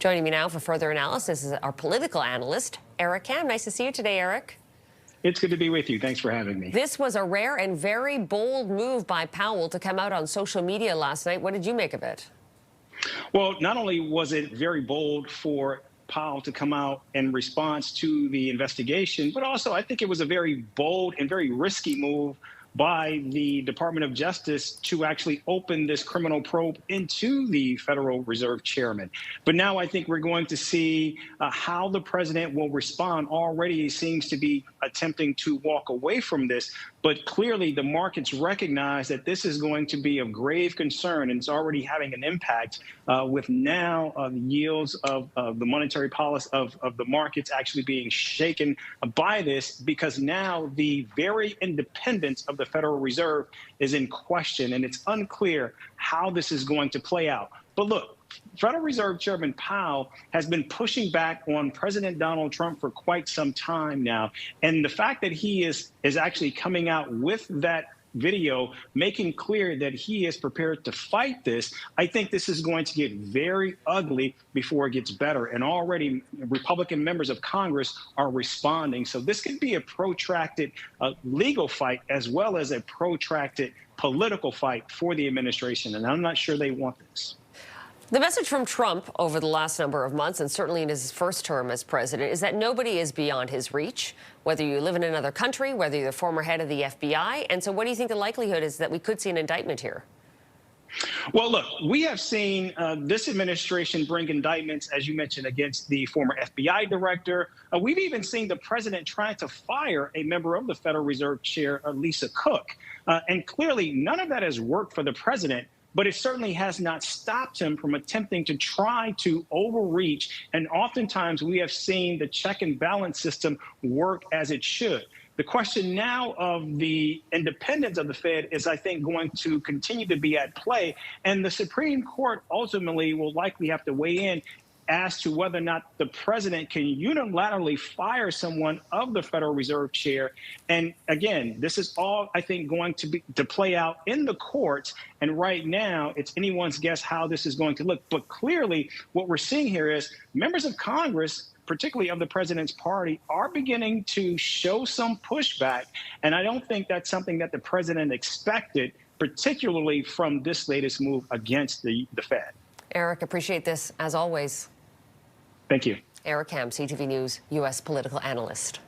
Joining me now for further analysis is our political analyst, Eric Kam. Nice to see you today, Eric. It's good to be with you. Thanks for having me. This was a rare and very bold move by Powell to come out on social media last night. What did you make of it? Well, not only was it very bold for Powell to come out in response to the investigation, but also I think it was a very bold and very risky move by the Department of Justice to actually open this criminal probe into the Federal Reserve Chairman. But now I think we're going to see how the president will respond. Already he seems to be attempting to walk away from this, but clearly the markets recognize that this is going to be of grave concern, and it's already having an impact with now the yields of the monetary policy of the markets actually being shaken by this, because now the very independence of the Federal Reserve is in question, and it's unclear how this is going to play out. But look, Federal Reserve Chairman Powell has been pushing back on President Donald Trump for quite some time now. And the fact that he is actually coming out with that video, making clear that he is prepared to fight this, I think this is going to get very ugly before it gets better. And already Republican members of Congress are responding. So this could be a protracted legal fight as well as a protracted political fight for the administration. And I'm not sure they want this. The message from Trump over the last number of months, and certainly in his first term as president, is that nobody is beyond his reach, whether you live in another country, whether you're the former head of the FBI. And so what do you think the likelihood is that we could see an indictment here? Well, look, we have seen this administration bring indictments, as you mentioned, against the former FBI director. We've even seen the president trying to fire a member of the Federal Reserve Chair, Lisa Cook. And clearly, none of that has worked for the president. But it certainly has not stopped him from attempting to try to overreach. And oftentimes we have seen the check and balance system work as it should. The question now of the independence of the Fed is, I think, going to continue to be at play. And the Supreme Court ultimately will likely have to weigh in as to whether or not the president can unilaterally fire someone of the Federal Reserve Chair. And again, this is all, I think, going to play out in the courts. And right now, it's anyone's guess how this is going to look. But clearly, what we're seeing here is members of Congress, particularly of the president's party, are beginning to show some pushback. And I don't think that's something that the president expected, particularly from this latest move against the Fed. Eric, appreciate this, as always. Thank you. Eric Kam, CTV News, U.S. political analyst.